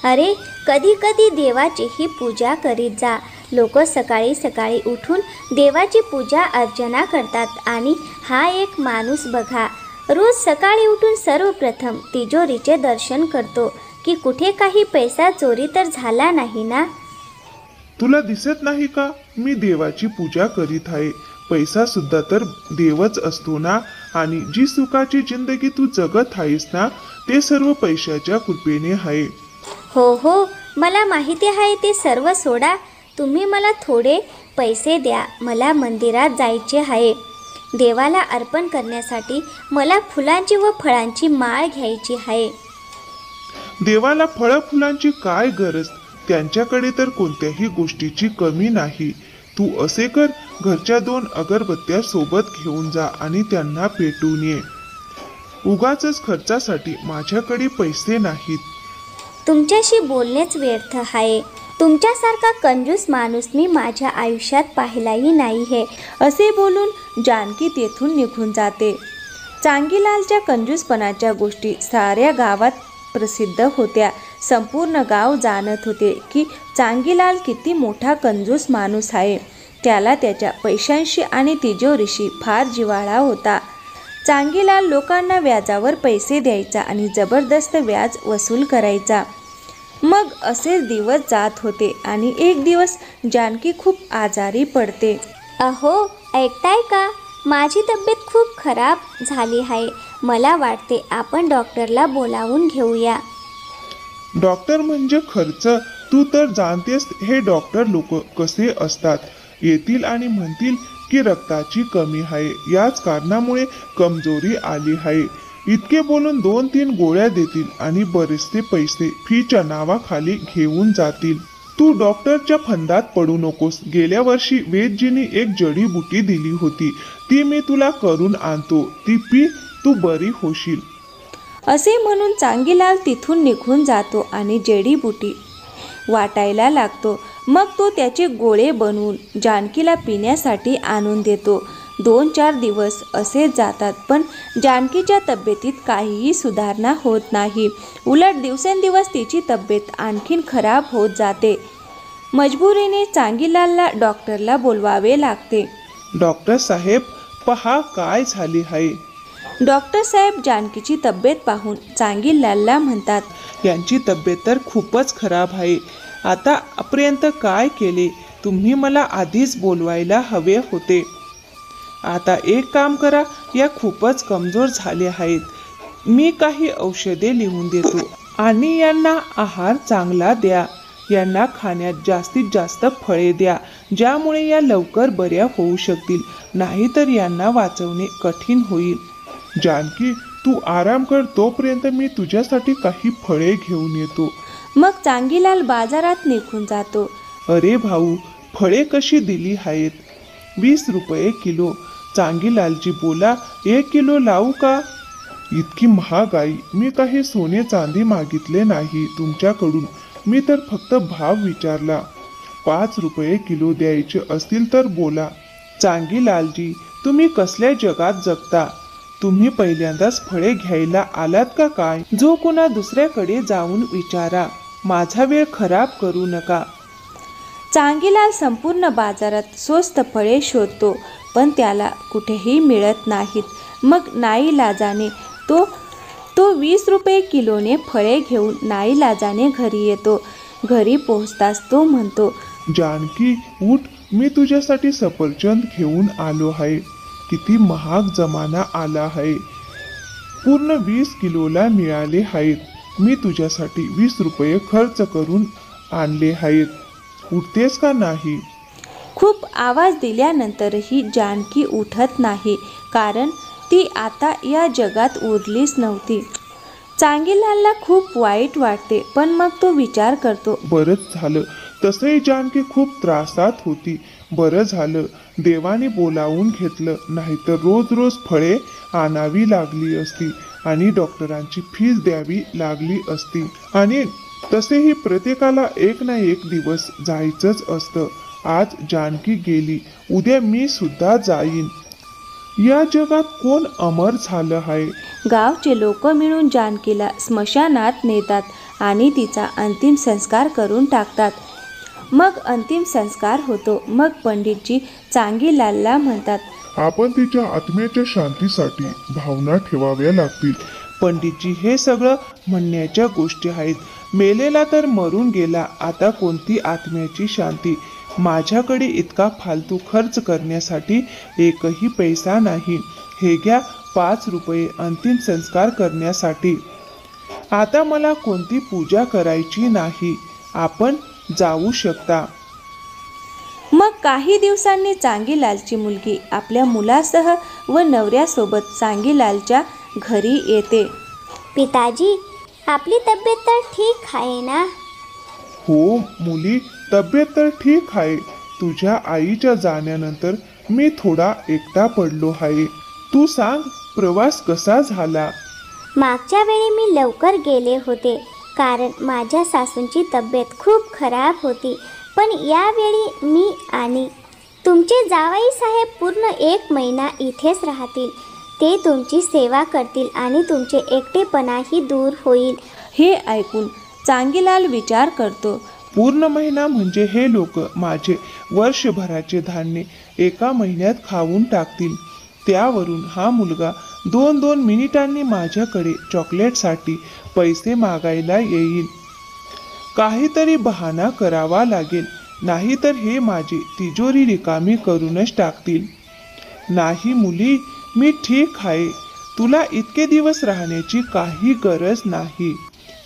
अरे, कधी कधी देवाचीही पूजा करीत जा. लोक सकाळी सकाळी उठून देवाची पूजा अर्चना करतात आणि हा एक माणूस बघा, रोज सकाळी उठून सर्वप्रथम तिजोरीचे दर्शन करतो की कुठे काही पैसा चोरी तर झाला नाही ना. तुला दिसत नाही का, मी देवाची पूजा करीत आहे. पैसा सुद्धा तर देवच असतो ना. आणि जी सुखाची जिंदगी तू जगत आहेस ना, ते सर्व पैशाच्या कृपेने आहे. हो हो, मला माहिती आहे. ते सर्व सोडा. तुम्ही मला थोडे पैसे द्या. मला मंदिरात जायचे आहे. देवाला अर्पण करण्यासाठी मला फुलांची व फळांची माळ घ्यायची आहे. देवाला फळं फुलांची काय गरज, त्यांच्याकडे तर कोणत्याही गोष्टीची कमी नाही. तू असे कर, घरच्या 2 अगरबत्त्या सोबत घेऊन जा आणि त्यांना पेटवून ये. उगाचच खर्चासाठी माझ्याकडे पैसे नाहीत. तुमच्याशी बोलणेच व्यर्थ आहे. तुमच्यासारखा कंजूस माणूस मी माझ्या आयुष्यात पाहिलाही नाही आहे. असे बोलून जानकी तेथून निघून जाते. चांगीलालच्या कंजूसपणाच्या गोष्टी साऱ्या गावात प्रसिद्ध होत्या. संपूर्ण गाव जाणत होते की चांगीलाल किती मोठा कंजूस माणूस आहे. त्याला त्याच्या पैशांशी आणि तिजोरीशी फार जिव्हाळा होता. चांगीलाल लोकांना व्याजावर पैसे द्यायचा आणि जबरदस्त व्याज वसूल करायचा. मग असेच दिवस जात होते आणि एक दिवस जानकी खूप आजारी पडते. अहो, ऐकताय का? माझी तब्येत खूप खराब झाली आहे. मला वाटते आपण डॉक्टरला बोलावून घेऊया. डॉक्टर म्हणजे खर्च. तू तर जाणतेस हे डॉक्टर लोक कसे असतात. येतील आणि म्हणतील की रक्ताची कमी आहे, याच कारणामुळे कमजोरी आली आहे. इतके बोलून 2-3 गोळ्या देतील आणि बरेचसे पैसे फीच्या नावाखाली घेऊन जातील. तू डॉक्टरच्या फंदात पडू नकोस. गेल्या वर्षी वेदजींनी एक जडीबुटी दिली होती, ती मी तुला करून आणतो. ती पी, तू बरी होशील. असे म्हणून चांगीलाल तिथून निघून जातो आणि जडीबुटी वाटायला लागतो. मग तो त्याचे गोळे बनवून जानकीला पिण्यासाठी आणून देतो. 2-4 दिवस असे जातात, पण जानकीच्या तब्येतीत काहीही सुधारणा होत नाही. उलट दिवसेंदिवस तिची तब्येत आणखीन खराब होत जाते. मजबुरीने चांगीलालला डॉक्टरला बोलवावे लागते. डॉक्टर साहेब, पहा काय झाले आहे. डॉक्टर साहेब जानकीची तब्येत पाहून चांगीलालला म्हणतात, यांची तब्येत तर खूपच खराब आहे. आतापर्यंत काय केले, तुम्ही मला आधीच बोलवायला हवे होते. आता एक काम करा, या खूपच कमजोर झाले आहेत. मी काही औषधे लिहून देतो आणि यांना आहार चांगला द्या. यांना खाण्यात जास्तीत जास्त फळे द्या, ज्यामुळे या लवकर बऱ्या होऊ शकतील. नाहीतर यांना वाचवणे कठीण होईल. जानकी, तू आराम कर. तोपर्यंत मी तुझ्यासाठी काही फळे घेऊन येतो. मग चांगीलाल बाजारात निघून जातो. अरे भाऊ, फळे कशी दिली आहेत? 20 रुपये किलो. चांगीलालजी बोला, 1 किलो लावू का? इतकी महागाई. मी काही सोने चांदी मागितले नाही तुमच्याकडून. मी तर फक्त भाव विचारला. 5 रुपये किलो द्यायचे असतील तर बोला. चांगीलालजी, तुम्ही कसल्या जगात जगता? तुम्ही पहिल्यांदाच फळे घ्यायला आलात का काय? जो कुणा दुसऱ्याकडे जाऊन विचारा. माझा वेळ खराब करू नका. चांगीलाल संपूर्ण बाजारात स्वस्त फळे शोधतो, पण त्याला कुठेही मिळत नाहीत. मग नाईलाजाने तो 20 रुपये किलोने फळे घेऊन नाईलाजाने घरी येतो. घरी पोहोचताच तो म्हणतो, जानकी उठ, मी तुझ्यासाठी सफरचंद घेऊन आलो आहे. किती महाग जमाना आला आहे. पूर्ण 20 किलोला मिळाले आहेत. मी तुझ्यासाठी 20 रुपये खर्च करून आणले आहेत. उठतेस का नाही? खूप आवाज दिल्यानंतरही जानकी उठत नाही, कारण ती आता या जगात उरलीच नव्हती. चांगीलालला खूप वाईट वाटते, पण मग तो विचार करतो, बरंच झालं. तसंही जानकी खूप त्रासात होती. बरं झालं देवाने बोलावून घेतलं, नाहीतर रोज रोज फळे आणावी लागली असती आणि डॉक्टरांची फीस द्यावी लागली असती. आणि तसेही प्रत्येकाला एक ना एक दिवस जायचंच असतं. आज जानकी गेली, उद्या मी सुद्धा जाईन. या जगात कोण अमर झालं आहे? गावचे लोक मिळून जानकीला स्मशानात नेतात आणि तिचा अंतिम संस्कार करून टाकतात. मग अंतिम संस्कार होतो. मग पंडितजी चांगीलालला म्हणतात, आपण तिच्या आत्म्याच्या शांतीसाठी भावना ठेवाव्या लागतील. पंडितजी, हे सगळं म्हणण्याच्या गोष्टी आहेत. मेलेला तर मरून गेला, आता कोणती आत्म्याची शांती? माझ्याकडे इतका फालतू खर्च करण्यासाठी एकही पैसा नाही. हे घ्या 5 रुपये अंतिम संस्कार करण्यासाठी. आता मला कोणती पूजा करायची नाही. आपण जाऊ शकता. मग काही दिवसांनी चांगीलालची मुलगी आपल्या मुलासह व नवऱ्यासोबत चांगीलालच्या घरी येते. पिताजी, आपली तब्येत तर ठीक आहे ना? हो मुली, तब्येत तर ठीक आहे. तुझ्या आईच्या जाण्यानंतर मी थोडा एकटा पडलो आहे. तू सांग, प्रवास कसा झाला? मागच्या वेळी मी लवकर गेले होते कारण माझ्या सासूंची तब्येत खूप खराब होती. पण यावेळी मी आणि तुमचे जावई साहेब पूर्ण 1 महिना इथेच राहतील. ते तुमची सेवा करतील आणि तुमचे एकटेपणाही दूर होईल. हे ऐकून चांगीलाल विचार करतो. पूर्ण महिना म्हणजे हे लोक माझे वर्षभराचे धान्य 1 महिन्यात खाऊन टाकतील. त्यावरून हा मुलगा 2-2 मिनिटांनी माझ्याकडे चॉकलेटसाठी पैसे मागायला येईल. काहीतरी बहाणा करावा लागेल, नाहीतर हे माझी तिजोरी रिकामी करूनच टाकतील. नाही मुली, मी ठीक आहे. तुला इतके दिवस राहण्याची काही गरज नाही.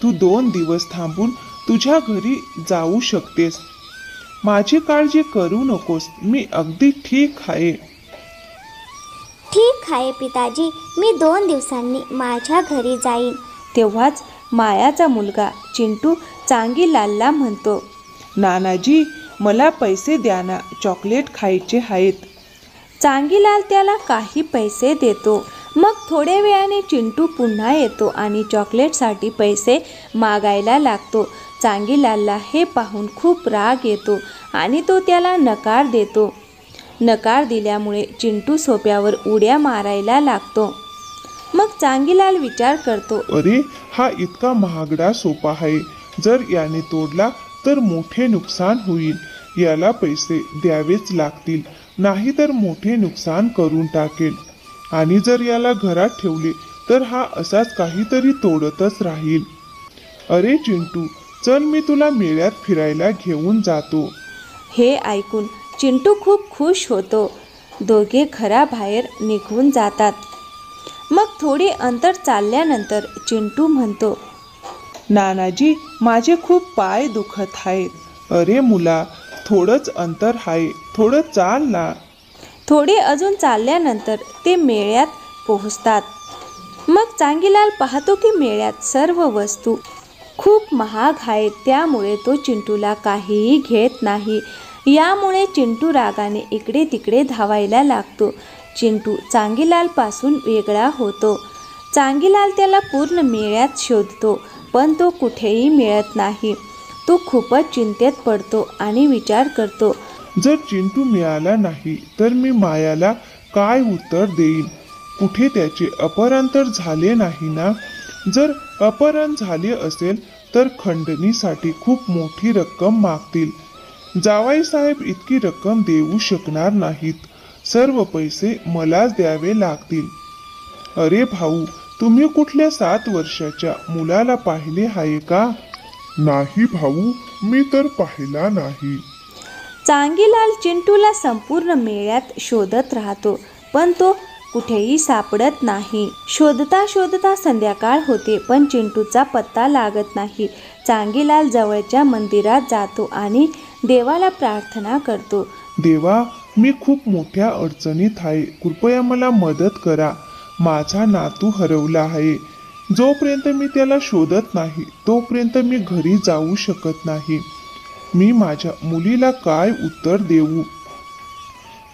तू 2 दिवस थांबून तुझ्या घरी जाऊ शकतेस. माझी काळजी करू नकोस, मी अगदी ठीक आहे. ठीक आहे पिताजी, मी 2 दिवसांनी माझ्या घरी जाईन. तेव्हाच मायाचा मुलगा चिंटू चांगीलालला म्हणतो, नानाजी, मला पैसे द्या ना, चॉकलेट खायचे आहेत. चांगीलाल त्याला काही पैसे देतो. मग थोड्या वेळाने चिंटू पुन्हा येतो आणि चॉकलेटसाठी पैसे मागायला लागतो. चांगीलालला हे पाहून खूप राग येतो आणि तो त्याला नकार देतो. नकार दिल्यामुळे चिंटू सोप्यावर उड्या मारायला लागतो. मग चांगीलाल विचार करतो, अरे, हा इतका महागडा सोपा आहे. जर याने तोडला तर मोठे नुकसान होईल. याला पैसे द्यावेच लागतील, नाहीतर मोठे नुकसान करून टाकेल. आणि जर याला घरात ठेवले तर हा असाच काहीतरी तोडतच राहील. अरे चिंटू, चल, मी तुला मेळ्यात फिरायला घेऊन जातो. हे ऐकून चिंटू खूप खुश होतो. दोघे घराबाहेर निघून जातात. मग थोडे अंतर चालल्यानंतर चिंटू म्हणतो, नानाजी, माझे खूप पाय दुखत आहेत. अरे मुला, थोडंच अंतर आहे, थोडं चाल ना. थोडे अजून चालल्यानंतर ते मेळ्यात पोहोचतात. मग चांगीलाल पाहतो की मेळ्यात सर्व वस्तू खूप महाग आहेत. त्यामुळे तो चिंटूला काहीही घेत नाही. यामुळे चिंटू रागाने इकडे तिकडे धावायला लागतो. चिंटू चांगीलालपासून वेगळा होतो. चांगीलाल त्याला पूर्ण मेळ्यात शोधतो, पण तो कुठेही मिळत नाही. तो खूपच चिंतेत पडतो आणि विचार करतो, जर चिंटू मिळाला नाही तर मी मायाला काय उत्तर देईन? कुठे त्याचे अपहरण तर झाले नाही ना? जर अपहरण झाले असेल तर खंडणीसाठी खूप मोठी रक्कम मागतील. जावई साहेब इतकी रक्कम देऊ शकणार नाहीत. सर्व पैसे मलाच द्यावे लागतील. अरे भाऊ, तुम्ही कुठल्या 7 वर्षाच्या मुलाला पाहिले आहे का? नाही भाऊ, मी तर पाहिला नाही. चांगीलाल चिंटूला संपूर्ण मेळ्यात शोधत राहतो, पण तो कुठेही सापडत नाही. शोधता शोधता संध्याकाळ होते, पण चिंटूचा पत्ता लागत नाही. चांगीलाल जवळच्या मंदिरात जातो आणि देवाला प्रार्थना करतो. देवा, मी खूप मोठ्या अडचणीत आहे. कृपया मला मदत करा. माझा नातू हरवला आहे. जोपर्यंत मी त्याला शोधत नाही तोपर्यंत मी घरी जाऊ शकत नाही. मी माझ्या मुलीला काय उत्तर देऊ?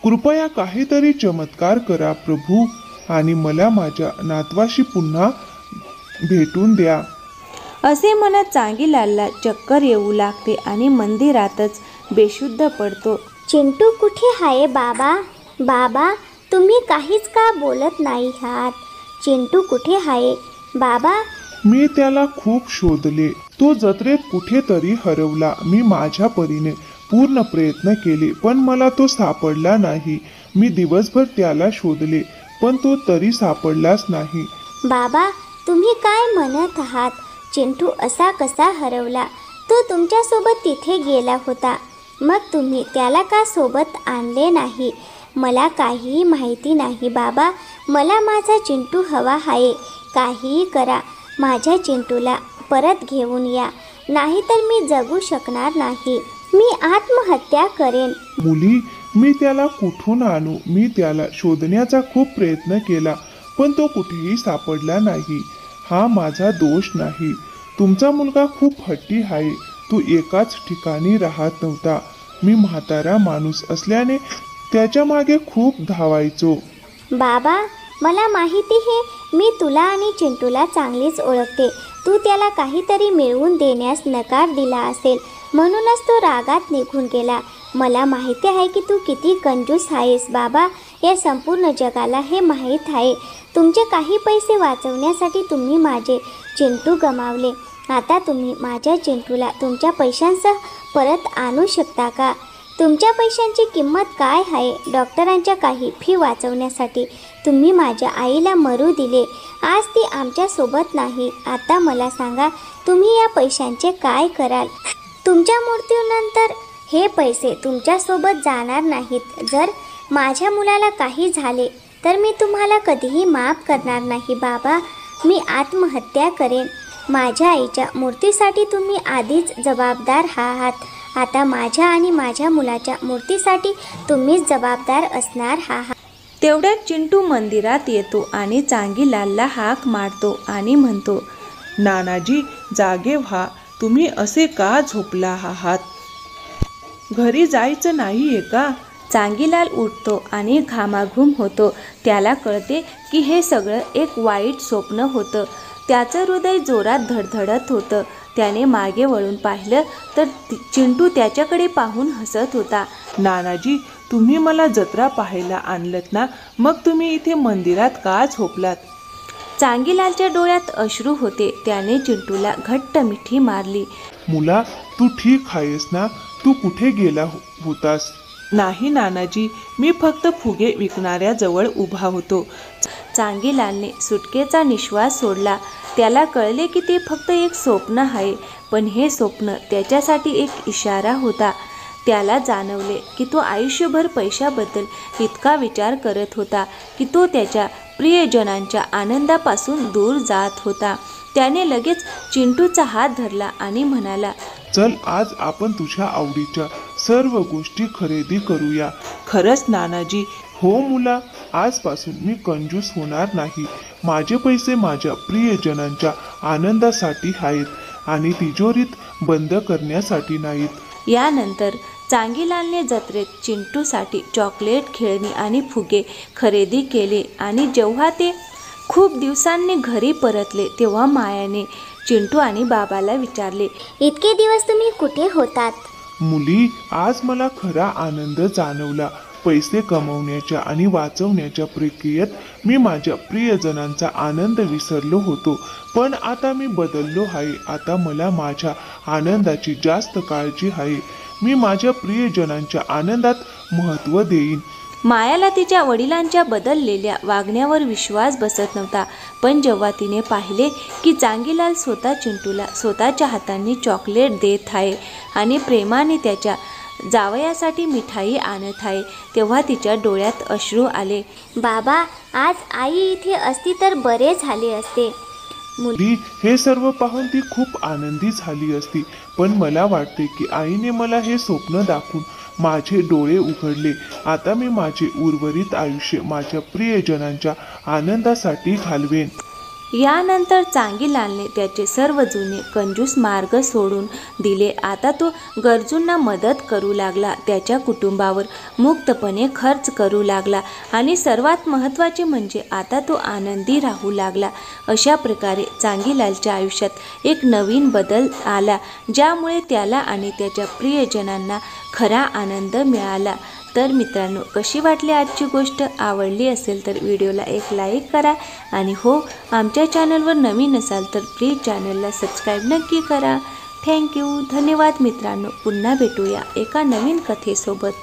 कृपया काहीतरी चमत्कार करा प्रभू, आणि मला माझ्या नातवाशी पुन्हा भेटून द्या. असे म्हणत चांगीलालला चक्कर येऊ लागते आणि मंदिरातच बेशुद्ध पडतो. चिंटू कुठे आहे बाबा? बाबा, तुम्ही काहीच का बोलत नाही आहात? चिंटू कुठे आहे बाबा? मी त्याला खूप शोधले, तो जत्रेत कुठेतरी हरवला. मी माझ्या परीने पूर्ण प्रयत्न केले, पण मला तो सापडला नाही. मी दिवसभर त्याला शोधले, पण तो तरी सापडलाच नाही. बाबा, तुम्ही काय म्हणत आहात? चिंटू असा कसा हरवला? तो तुमच्यासोबत तिथे गेला होता, मग तुम्ही त्याला का सोबत आणले नाही? मला काहीही माहिती नाही बाबा. मला माझा चिंटू हवा आहे. काहीही करा, माझ्या चिंटूला परत घेऊन या, नाहीतर मी जगू शकणार नाही. मी आत्महत्या करेन. मुली, मी त्याला कुठून आणू? मी त्याला शोधण्याचा खूप प्रयत्न केला, पण तो कुठेही सापडला नाही. हा माझा दोष नाही. तुमचा मुलगा खूप हट्टी आहे. तो एकाच ठिकाणी राहत नव्हता. मी म्हातारा माणूस असल्याने त्याच्या मागे खूप धावायचो. बाबा, मला माहिती आहे, मी तुला आणि चिंटूला चांगलीच ओळखते. तू त्याला काहीतरी मिळवून देण्यास नकार दिला असेल, म्हणूनच तो रागात निघून गेला. मला माहिती आहे की तू किती कंजूस आहेस बाबा. या संपूर्ण जगाला हे माहीत आहे. तुमचे काही पैसे वाचवण्यासाठी तुम्ही माझे चिंटू गमावले. आता तुम्ही माझ्या चिंटूला तुमच्या पैशांसह परत आणू शकता का? तुमच्या पैशांची किंमत काय आहे? डॉक्टरांच्या काही फी वाचवण्यासाठी तुम्ही माझ्या आईला मरू दिले. आज ती आमच्यासोबत नाही. आता मला सांगा, तुम्ही या पैशांचे काय कराल? तुमच्या मृत्यूनंतर हे पैसे तुमच्यासोबत जाणार नाहीत. जर माझ्या मुलाला काही झाले तर मी तुम्हाला कधीही माफ करणार नाही बाबा. मी आत्महत्या करेन. माझ्या आईच्या मृत्यूसाठी तुम्ही आधीच जबाबदार आहात. आता माझ्या आणि माझ्या मुलाच्या मृत्यूसाठी तुम्हीच जबाबदार असणार आहात. तेवढ्यात चिंटू मंदिरात येतो आणि चांगीलालला हाक मारतो आणि म्हणतो, नानाजी, जागे व्हा. तुम्ही असे का झोपला आहात? घरी जायचं नाहीये का? चांगीलाल उठतो आणि घामाघूम होतो. त्याला कळते की हे सगळं एक वाईट स्वप्न होतं. त्याचं हृदय जोरात धडधडत होतं. त्याने मागे वळून पाहिलं तर चिंटू त्याच्याकडे पाहून हसत होता. नानाजी, तुम्ही मला जत्रा पाहायला आणलत ना, मग तुम्ही इथे मंदिरात का झोपलात? चांगीलालच्या डोळ्यात अश्रू होते. त्याने चिंटूला घट्ट मिठी मारली. मुला, तू ठीक आहेस ना? तू कुठे गेला होतास? नाही नानाजी, मी फक्त फुगे विकणाऱ्याजवळ उभा होतो. चांगीलालने सुटकेचा निश्वास सोडला. त्याला कळले की ते फक्त एक स्वप्न आहे, पण हे स्वप्न त्याच्यासाठी एक इशारा होता. त्याला जाणवले की तो आयुष्यभर पैशाबद्दल इतका विचार करत होता की तो त्याच्या प्रियजनांच्या आनंदापासून दूर जात होता. त्याने लगेच चिंटूचा हात धरला आणि म्हणाला, चल, आज आपण तुझ्या आवडीच्या सर्व गोष्टी खरेदी करूया. खरंच नानाजी? हो मुला, आजपासून मी कंजूस होणार नाही. माझे पैसे माझ्या प्रियजनांच्या आनंदासाठी आहेत आणि तिजोरीत बंद करण्यासाठी नाहीत. यानंतर चांगीलालने जत्रेत चिंटूसाठी चॉकलेट, खेळणी आणि फुगे खरेदी केले आणि जेव्हा ते खूप दिवसांनी घरी परतले तेव्हा मायाने चिंटू आणि बाबाला विचारले, इतके दिवस तुम्ही कुठे होतात? मुली, आज मला खरा आनंद जाणवला. पैसे कमवण्याच्या आणि वाचवण्याच्या प्रक्रियेत मी माझ्या प्रियजनांचा आनंद विसरलो होतो. पण आता मी बदललो आहे. आता मला माझ्या आनंदाची जास्त काळजी आहे. मी माझ्या प्रियजनांच्या आनंदात महत्त्व देईन. मायाला तिच्या वडिलांच्या बदललेल्या वागण्यावर विश्वास बसत नव्हता. पण जेव्हा तिने पाहिले की चांगीलाल स्वतः चिंटूला स्वतःच्या हातांनी चॉकलेट देत आहे आणि प्रेमाने त्याच्या जावयासाठी मिठाई आणत आहे, तेव्हा तिच्या डोळ्यात अश्रू आले. बाबा, आज आई इथे असती तर बरे झाले असते. मुली, हे सर्व पाहून ती खूप आनंदी झाली असती. पण मला वाटते की आईने मला हे स्वप्न दाखवून माझे डोळे उघडले. आता मी माझे उर्वरित आयुष्य माझ्या प्रियजनांच्या आनंदासाठी घालवेन. यानंतर चांगीलालने त्याचे सर्व जुने कंजूस मार्ग सोडून दिले. आता तो गरजूंना मदत करू लागला, त्याच्या कुटुंबावर मुक्तपणे खर्च करू लागला आणि सर्वात महत्त्वाचे म्हणजे आता तो आनंदी राहू लागला. अशा प्रकारे चांगीलालच्या आयुष्यात एक नवीन बदल आला, ज्यामुळे त्याला आणि त्याच्या प्रियजनांना खरा आनंद मिळाला. तर मित्रांनो, कशी वाटली आजची गोष्ट? आवडली असेल तर व्हिडिओला एक लाईक करा आणि हो, आमच्या चॅनलवर नवीन असाल तर प्लीज चॅनलला सबस्क्राईब नक्की करा. थँक्यू. धन्यवाद मित्रांनो. पुन्हा भेटूया एका नवीन कथेसोबत.